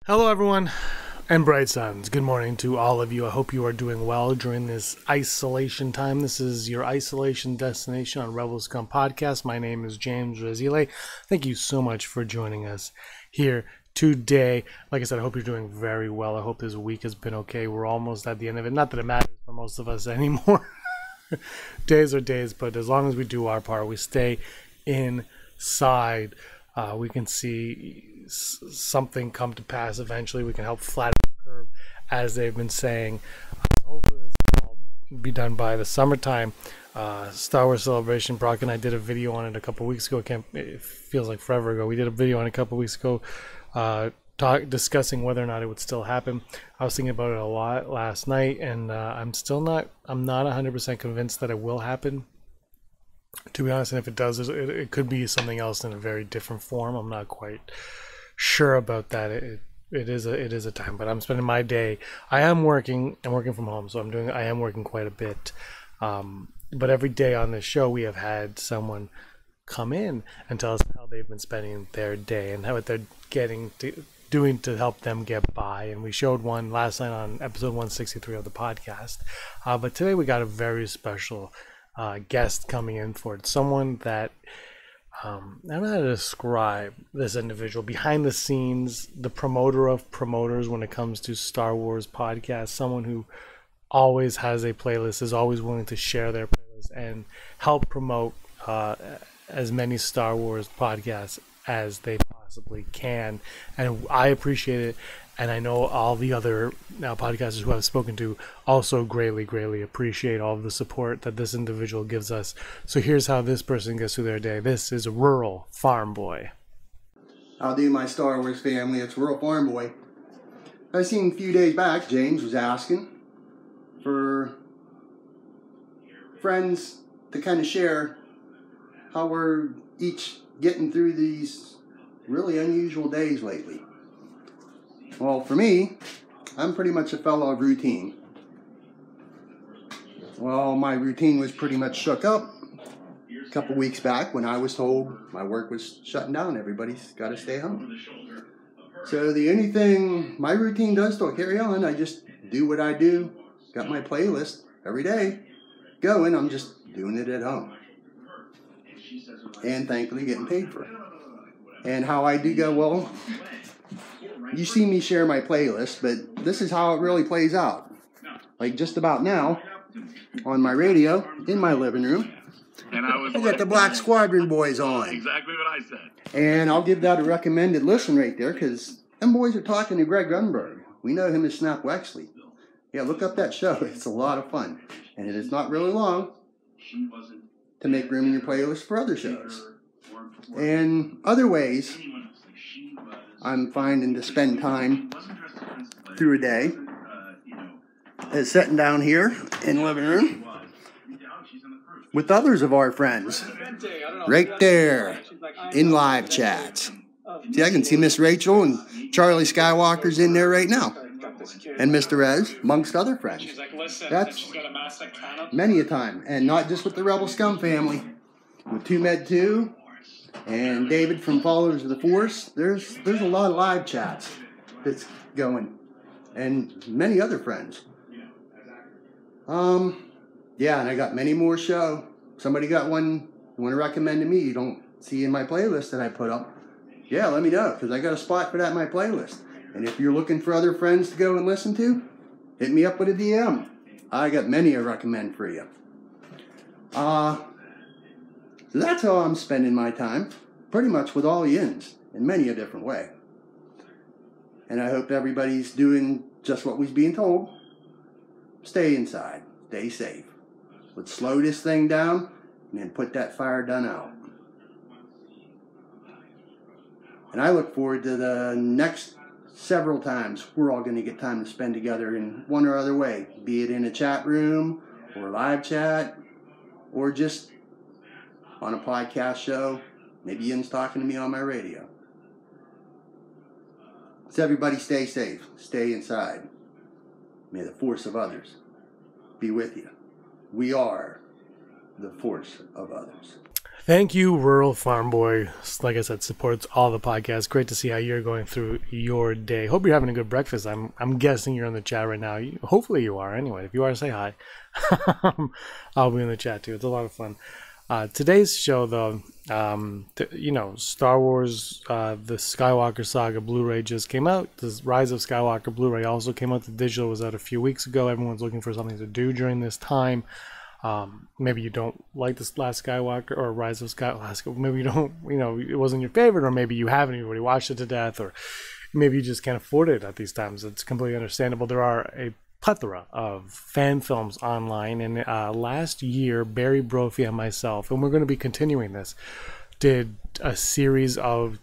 Hello everyone and bright suns. Good morning to all of you. I hope you are doing well during this isolation time. This is your isolation destination on Rebel Scum podcast. My name is James Razile. Thank you so much for joining us here today. Like I said, I hope you're doing very well. I hope this week has been okay. We're almost at the end of it. Not that it matters for most of us anymore. Days are days, but as long as we do our part, we stay inside, we can see something come to pass eventually. We can help flatten the curve, as they've been saying. Hopefully this will all be done by the summertime. Star Wars Celebration. Brock and I did a video on it a couple weeks ago. It feels like forever ago. We did a video on it a couple weeks ago, discussing whether or not it would still happen. I was thinking about it a lot last night, and I'm not 100% convinced that it will happen, to be honest. And if it does, it could be something else in a very different form. I'm not quite sure about that. It is a time, but I'm spending my day. I'm working from home, so I am working quite a bit. But every day on this show, we have had someone come in and tell us how they've been spending their day and what they're doing to help them get by. And we showed one last night on episode 163 of the podcast. But today we got a very special guest coming in for it. Someone that I don't know how to describe this individual. Behind the scenes, the promoter of promoters when it comes to Star Wars podcasts. Someone who always has a playlist, is always willing to share their playlist and help promote as many Star Wars podcasts as they possibly can. And I appreciate it. And I know all the other podcasters who I've spoken to also greatly appreciate all of the support that this individual gives us. So here's how this person gets through their day. This is Rural Farmboy. I'll do my Star Wars family. It's Rural Farmboy. I seen a few days back, James was asking for friends to kind of share how we're each getting through these really unusual days lately. Well, for me, I'm pretty much a fellow of routine. Well, my routine was pretty much shook up a couple weeks back when I was told my work was shutting down. Everybody's got to stay home. So the only thing my routine does still carry on. I just do what I do. Got my playlist every day going. I'm just doing it at home. And thankfully getting paid for it. And how I do go, well, you see me share my playlist, but this is how it really plays out. Like just about now, on my radio, in my living room, I got the Black Squadron Boys on. Exactly what I said. And I'll give that a recommended listen right there, because them boys are talking to Greg Grunberg. We know him as Snap Wexley. Yeah, look up that show. It's a lot of fun. And it is not really long to make room in your playlist for other shows. And other ways I'm finding to spend time through a day is sitting down here in the living room with others of our friends right there in live chats. See, I can see Miss Rachel and Charlie Skywalker's in there right now, and Mr. Rez, amongst other friends. That's many a time, and not just with the Rebel Scum family, with 2Med2 and David from Followers of the Force. There's a lot of live chats that's going, and many other friends. Yeah, and I got many more show. Somebody got one you want to recommend to me you don't see in my playlist that I put up. Yeah, let me know, because I got a spot for that in my playlist. And if you're looking for other friends to go and listen to, hit me up with a DM. I got many I recommend for you. So that's how I'm spending my time, pretty much with all yins, in many a different way. And I hope everybody's doing just what we's being told. Stay inside, stay safe. Let's slow this thing down and then put that fire done out. And I look forward to the next several times we're all going to get time to spend together in one or other way, be it in a chat room or live chat or just on a podcast show. Maybe Ian's talking to me on my radio. So everybody stay safe, stay inside. May the force of others be with you. We are the force of others. Thank you, Rural Farmboy. Like I said, supports all the podcasts. Great to see how you're going through your day. Hope you're having a good breakfast. I'm guessing you're in the chat right now. Hopefully you are. Anyway, if you are, say hi. I'll be in the chat too. It's a lot of fun. Today's show, though, Star Wars, the Skywalker Saga Blu-ray just came out. The Rise of Skywalker Blu-ray also came out. The digital was out a few weeks ago. Everyone's looking for something to do during this time. Maybe you don't like this Last Skywalker or Rise of Skywalker. Maybe you don't, it wasn't your favorite, or maybe you haven't already watched it to death, or maybe you just can't afford it at these times. It's completely understandable. There are a plethora of fan films online, and last year Barry Brophy and myself, and we're going to be continuing this, did a series of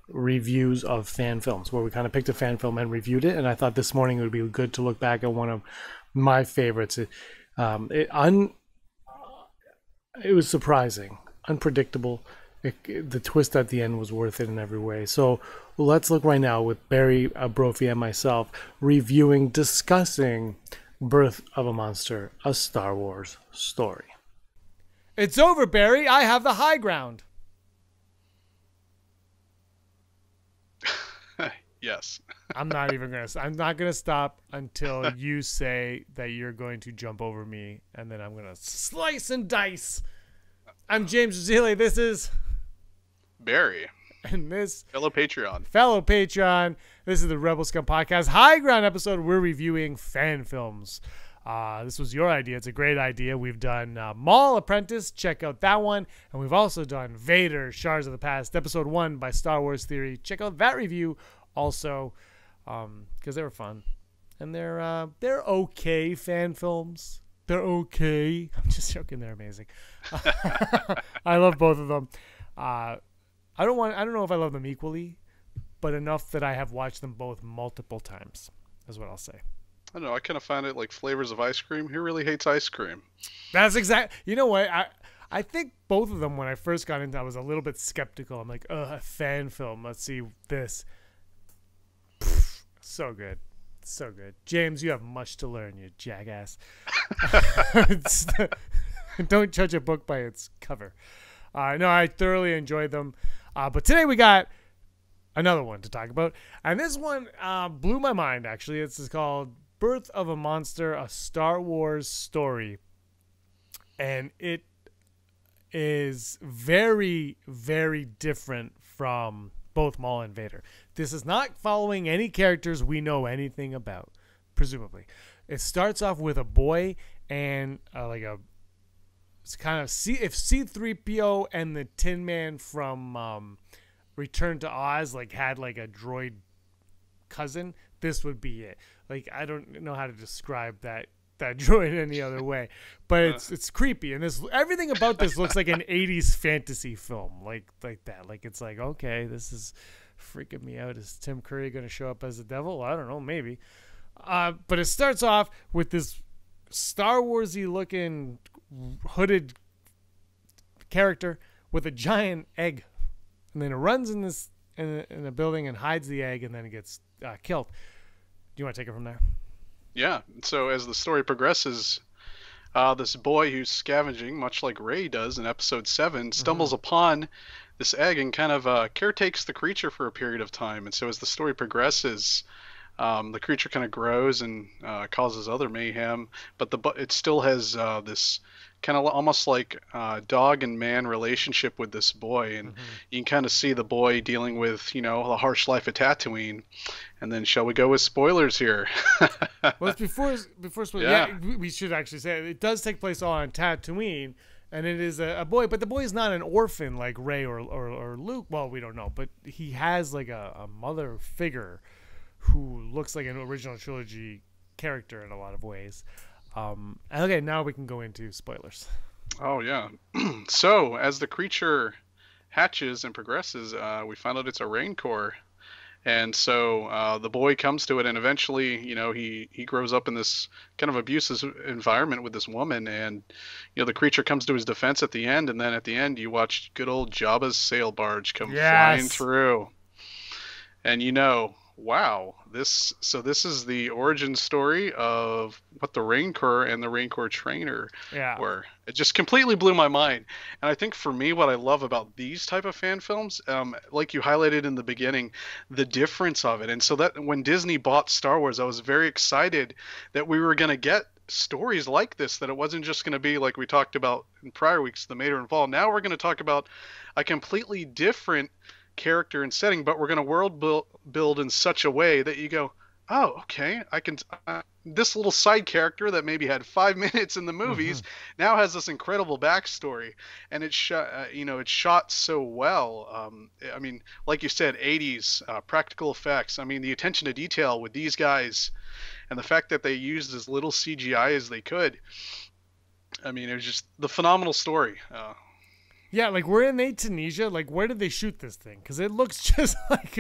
reviews of fan films where we kind of picked a fan film and reviewed it. And I thought this morning it would be good to look back at one of my favorites. It was surprising, unpredictable. The twist at the end was worth it in every way. So let's look right now with Barry Brophy and myself discussing Birth of a Monster, a Star Wars story. It's over, Barry. I have the high ground. Yes. I'm not gonna stop until you say that you're going to jump over me, and then I'm gonna slice and dice. I'm James Zile. This is Barry. And this fellow Patreon. This is the Rebel Scum Podcast High Ground episode. We're reviewing fan films. This was your idea. It's a great idea. We've done Mall Apprentice. Check out that one. And we've also done Vader, Shards of the Past, episode 1 by Star Wars Theory. Check out that review also, because they were fun. And they're okay fan films. They're okay. I'm just joking. They're amazing. I love both of them. I don't know if I love them equally, but enough that I have watched them both multiple times, is what I'll say. I don't know. I kind of find it like flavors of ice cream. Who really hates ice cream? That's exact. You know what? I think both of them, when I first got into, I was a little bit skeptical. I'm like, a fan film. Let's see this. Pfft, so good. So good. James, you have much to learn, you jackass. Don't judge a book by its cover. No, I thoroughly enjoyed them. But today we got another one to talk about. And this one blew my mind, actually. It's called Birth of a Monster, a Star Wars story. And it is very, very different from both Maul and Vader. This is not following any characters we know anything about, presumably. It starts off with a boy and it's kind of if C-3PO and the Tin Man from Return to Oz had a droid cousin, this would be it. I don't know how to describe that droid any other way, but it's creepy, and everything about this looks like an 80s fantasy film, like that. It's okay, this is freaking me out. Is Tim Curry going to show up as the devil? I don't know, maybe. But it starts off with this Star Warsy looking hooded character with a giant egg, and then it runs in a building and hides the egg, and then it gets killed. Do you want to take it from there? Yeah. So as the story progresses, this boy who's scavenging, much like Rey does in Episode 7, stumbles upon this egg and kind of caretakes the creature for a period of time. And so as the story progresses, the creature kind of grows and causes other mayhem, but it still has this kind of almost like dog and man relationship with this boy, and you can kind of see the boy dealing with the harsh life of Tatooine. And then shall we go with spoilers here? Well, it's before spoilers. Yeah, we should actually say it does take place all on Tatooine, and it is a boy, but the boy is not an orphan like Rey or Luke. Well, we don't know, but he has a mother figure who looks like an original trilogy character in a lot of ways. Okay, now we can go into spoilers. Oh, yeah. So, as the creature hatches and progresses, we find out it's a Rancor. And so the boy comes to it, and eventually, he grows up in this kind of abusive environment with this woman, and, the creature comes to his defense at the end, and then at the end, you watch good old Jabba's sail barge come flying through. And wow, this is the origin story of what the Rancor and the Rancor trainer Yeah. were. It just completely blew my mind. And I think for me, what I love about these type of fan films, like you highlighted in the beginning, the difference of it. And so that when Disney bought Star Wars, I was very excited that we were going to get stories like this, that it wasn't just going to be like we talked about in prior weeks, the Mater and Vol. Now we're going to talk about a completely different character and setting, but we're going to build in such a way that you go, oh, okay, I can. This little side character that maybe had 5 minutes in the movies now has this incredible backstory, and it's shot, it's shot so well. I mean, like you said, 80s practical effects. I mean, the attention to detail with these guys, and the fact that they used as little CGI as they could. I mean, it was just the phenomenal story. Yeah, like we're in Tunisia. Like, where did they shoot this thing? Because it looks just like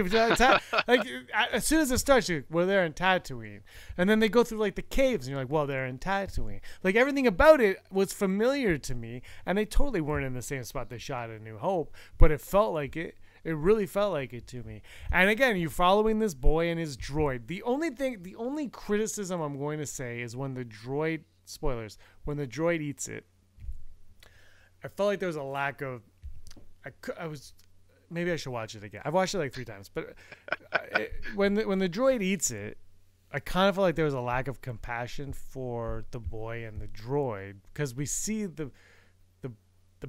like as soon as it starts, you're like, well, they're in Tatooine, and then they go through like the caves, and you're like, well, they're in Tatooine. Like everything about it was familiar to me, and they totally weren't in the same spot they shot in New Hope, but it felt like it. It really felt like it to me. And again, you're following this boy and his droid. The only criticism I'm going to say is when the droid, spoilers, when the droid eats it. I felt like there was a lack of. Maybe I should watch it again. I've watched it like 3 times, but when the droid eats it, I kind of felt like there was a lack of compassion for the boy and the droid, because we see the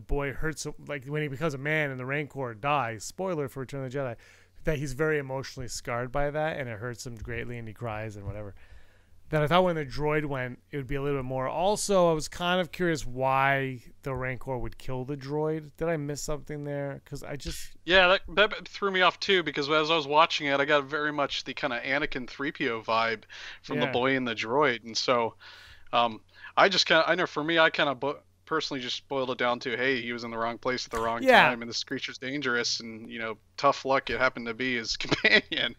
boy hurts, like when he becomes a man and the Rancor dies. Spoiler for Return of the Jedi, that he's very emotionally scarred by that, and it hurts him greatly, and he cries and whatever. Then I thought when the droid went, it would be a little bit more. Also, I was kind of curious why the Rancor would kill the droid. Did I miss something there? Because I just... Yeah, that threw me off too, because as I was watching it, I got very much the kind of Anakin 3PO vibe from the boy and the droid. And so I just kind of, I know for me, I kind of personally just boiled it down to, hey, he was in the wrong place at the wrong time, and this creature's dangerous, and tough luck it happened to be his companion.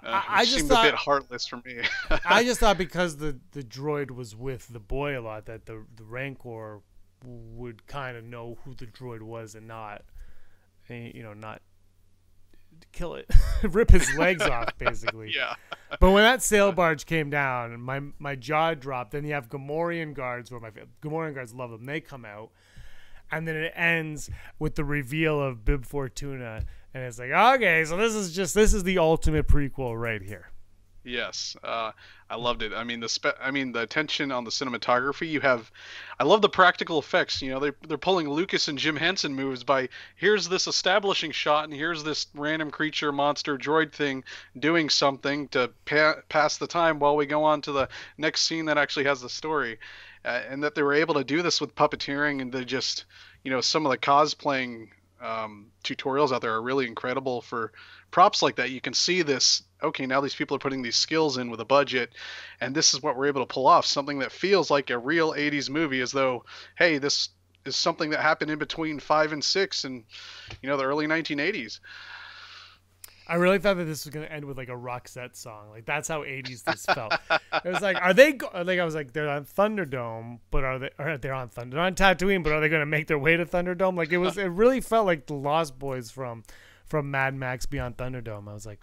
I just seemed thought, a bit heartless for me. I just thought because the droid was with the boy a lot, that the Rancor would kind of know who the droid was and not kill it, rip his legs off, basically. Yeah. But when that sail barge came down, my jaw dropped. Then you have Gamorrean guards, Gamorrean guards love them. They come out, and then it ends with the reveal of Bib Fortuna, and it's like, okay, so this is the ultimate prequel right here. Yes, I loved it. I mean, the attention on the cinematography. I love the practical effects. They're pulling Lucas and Jim Henson moves by, here's this establishing shot, and here's this random creature, monster, droid thing doing something to pass the time while we go on to the next scene that actually has the story, and that they were able to do this with puppeteering, and they just, some of the cosplaying tutorials out there are really incredible for props like that. You can see this, okay, now these people are putting these skills in with a budget, and this is what we're able to pull off, something that feels like a real 80s movie, as though, hey, this is something that happened in between 5 and 6 and the early 1980s. I really thought that this was going to end with like a Roxette song. Like, that's how 80s this felt. It was like, I was like, they're on Thunderdome, but they're on Tatooine, but are they going to make their way to Thunderdome? Like, it really felt like the Lost Boys from Mad Max Beyond Thunderdome. I was like,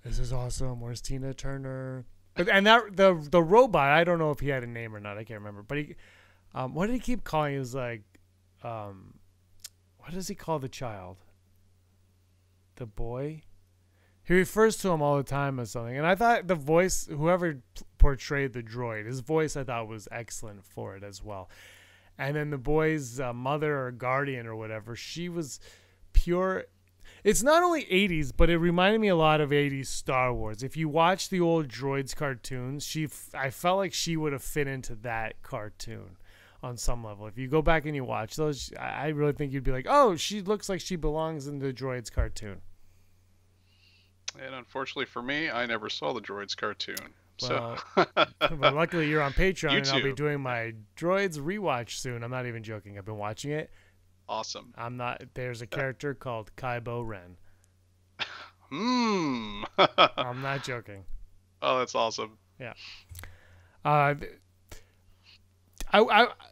this is awesome. Where's Tina Turner? And that the robot, I don't know if he had a name or not. I can't remember. But he, what did he keep calling? He was like, what does he call the child? The boy? He refers to him all the time as something. And I thought the voice, whoever portrayed the droid, his voice I thought was excellent for it as well. And then the boy's mother or guardian or whatever, she was pure. It's not only 80s, but it reminded me a lot of 80s Star Wars. If you watch the old Droids cartoons, I felt like she would have fit into that cartoon on some level. If you go back and you watch those, I really think you'd be like, oh, she looks like she belongs in the Droids cartoon. And unfortunately for me, I never saw the Droids cartoon. Well, but luckily you're on Patreon, and I'll be doing my Droids rewatch soon. I'm not even joking. I've been watching it. Awesome. There's a character called Kybo Ren. I'm not joking. Oh, that's awesome. Yeah.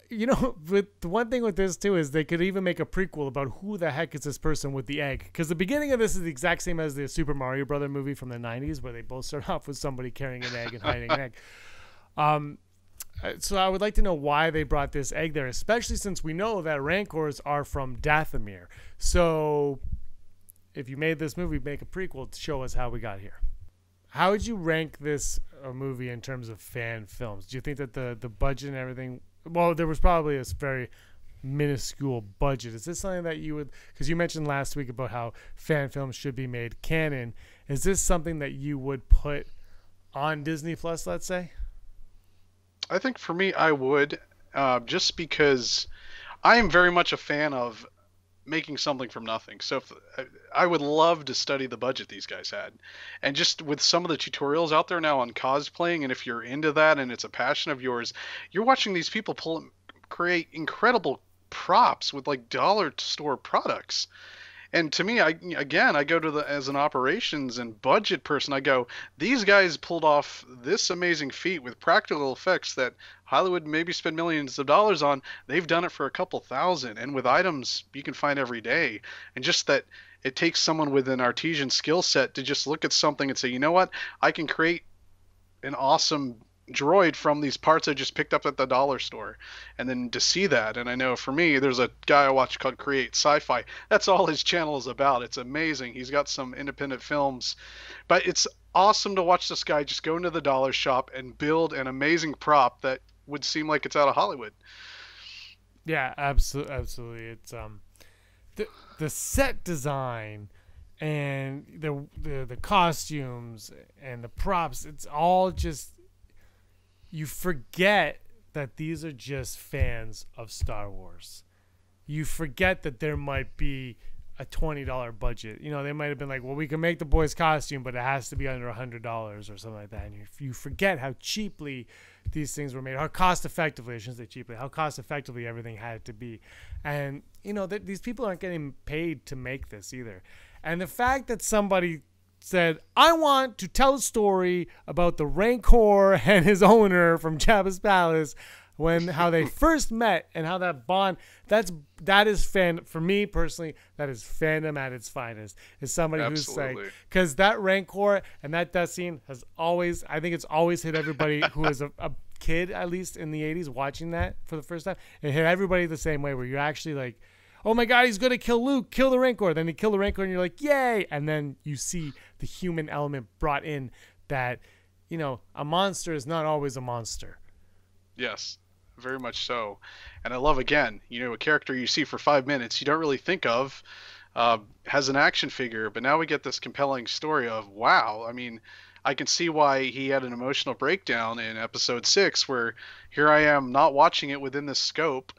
you know, with the one thing with this too is they could even make a prequel about who the heck is this person with the egg, because the beginning of this is the exact same as the Super Mario Brother movie from the 90s, where they both start off with somebody carrying an egg and hiding an egg. So I would like to know why they brought this egg there, especially since we know that Rancors are from Dathomir. So if you made this movie, make a prequel to show us how we got here. How would you rank this movie in terms of fan films? Do you think that the budget and everything, well, there was probably a very minuscule budget. Is this something that you would, because you mentioned last week about how fan films should be made canon, is this something that you would put on Disney Plus, let's say? I think for me, I would, just because I am very much a fan of making something from nothing. So if, I would love to study the budget these guys had. And just with some of the tutorials out there now on cosplaying, and if you're into that and it's a passion of yours, you're watching these people create incredible props with like dollar store products. And to me, I go to as an operations and budget person, I go, these guys pulled off this amazing feat with practical effects that Hollywood maybe spend millions of dollars on. They've done it for a couple thousand, and with items you can find every day. And just that it takes someone with an artisan skill set to just look at something and say, you know what, I can create an awesome droid from these parts I just picked up at the dollar store. And then to see that, and I know for me, there's a guy I watch called Create Sci-Fi. That's all his channel is about. It's amazing. He's got some independent films, but it's awesome to watch this guy just go into the dollar shop and build an amazing prop that would seem like it's out of Hollywood. Yeah, absolutely. It's the set design and the costumes and the props, it's all just, you forget that these are just fans of Star Wars. You forget that there might be a $20 budget. You know, they might have been like, well, we can make the boy's costume, but it has to be under $100 or something like that. And you forget how cheaply these things were made, how cost effectively, I shouldn't say cheaply, how cost effectively everything had to be. And, you know, these people aren't getting paid to make this either. And the fact that somebody said, I want to tell a story about the Rancor and his owner from Jabba's palace, how they first met and how that bond, that is fan, for me personally, that is fandom at its finest. Is somebody Absolutely. Who's like, because that Rancor and that death scene has always, I think it's always hit everybody who is a kid, at least in the 80s, watching that for the first time. It hit everybody the same way, where you're actually like, oh my God, he's going to kill Luke, kill the Rancor. Then he killed the Rancor and you're like, yay. And then you see the human element brought in, that, you know, a monster is not always a monster. Yes, very much so. And I love, again, you know, a character you see for 5 minutes you don't really think of has an action figure, but now we get this compelling story of, wow, I mean, I can see why he had an emotional breakdown in episode 6, where here I am not watching it within this scope,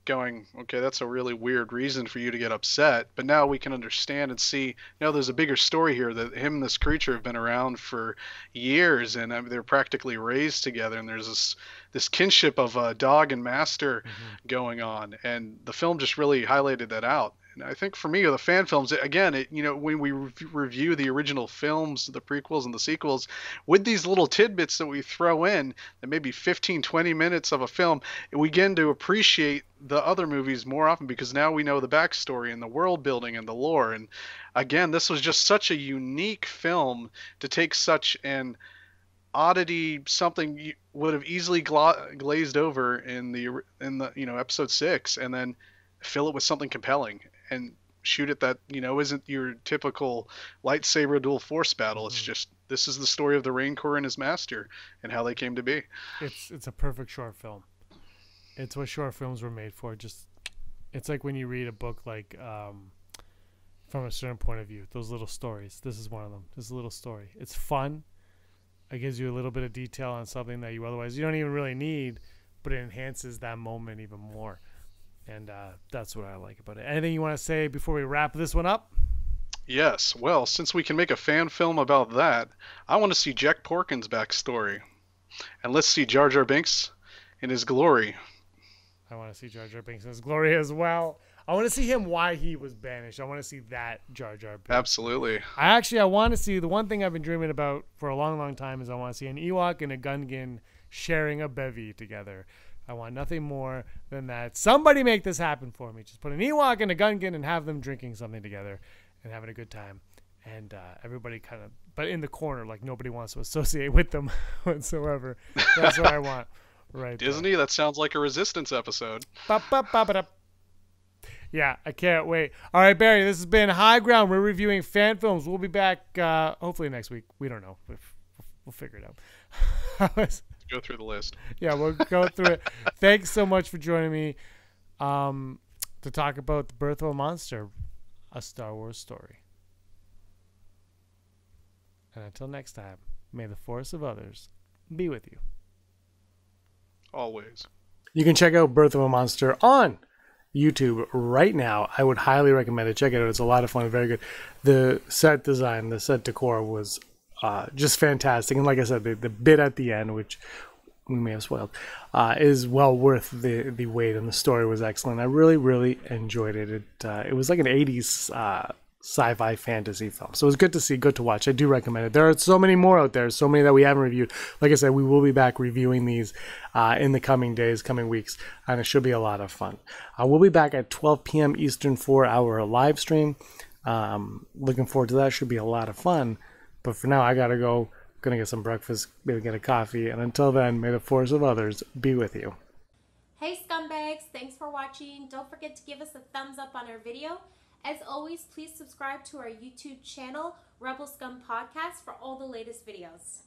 going, okay, that's a really weird reason for you to get upset. But now we can understand and see, you know, there's a bigger story here, that him and this creature have been around for years, and I mean, they're practically raised together, and there's this kinship of dog and master going on, and the film just really highlighted that out. And I think for me, the fan films, again, you know, when we review the original films, the prequels and the sequels, with these little tidbits that we throw in, that maybe 15, 20 minutes of a film, we begin to appreciate the other movies more often, because now we know the backstory and the world building and the lore. And again, this was just such a unique film to take such an oddity, something you would have easily glazed over in the you know, episode 6, and then fill it with something compelling and shoot it that, you know, isn't your typical lightsaber dual force battle. It's just, this is the story of the Rancor and his master and how they came to be. It's a perfect short film. It's what short films were made for. Just, it's like when you read a book, like from a certain point of view, those little stories. This is one of them. This is a little story. It's fun. It gives you a little bit of detail on something that you don't even really need, but it enhances that moment even more. And that's what I like about it. Anything you want to say before we wrap this one up? Yes. Well, since we can make a fan film about that, I want to see Jack Porkins' backstory. And let's see Jar Jar Binks in his glory. I want to see Jar Jar Binks in his glory as well. I want to see him, why he was banished. I want to see that Jar Jar Binks. Absolutely. I want to see, the one thing I've been dreaming about for a long, long time is I want to see an Ewok and a Gungan sharing a bevy together. I want nothing more than that. Somebody make this happen for me. Just put an Ewok and a Gungan and have them drinking something together and having a good time. And everybody kind of, but in the corner, like nobody wants to associate with them whatsoever. That's what I want. Right. Disney, that sounds like a Resistance episode. Yeah, I can't wait. All right, Barry, this has been High Ground. We're reviewing fan films. We'll be back hopefully next week. We don't know. We'll figure it out. Go through the list. Yeah, we'll go through it. Thanks so much for joining me to talk about The Birth of a Monster, a Star Wars story. And until next time, may the force of others be with you. Always. You can check out Birth of a Monster on YouTube right now. I would highly recommend it. Check it out. It's a lot of fun. Very good. The set design, the set decor was just fantastic. And like I said, the bit at the end, which we may have spoiled, is well worth the wait. And the story was excellent. I really, really enjoyed it. It was like an 80s sci-fi fantasy film. So it was good to see, good to watch. I do recommend it. There are so many more out there, so many that we haven't reviewed. Like I said, we will be back reviewing these in the coming days, coming weeks, and it should be a lot of fun. We'll be back at 12 p.m. Eastern for our live stream. Looking forward to that. Should be a lot of fun. But for now, I gotta go. I'm gonna get some breakfast, maybe get a coffee, and until then, may the force of others be with you. Hey scumbags, thanks for watching. Don't forget to give us a thumbs up on our video. As always, please subscribe to our YouTube channel, Rebel Scum Podcast, for all the latest videos.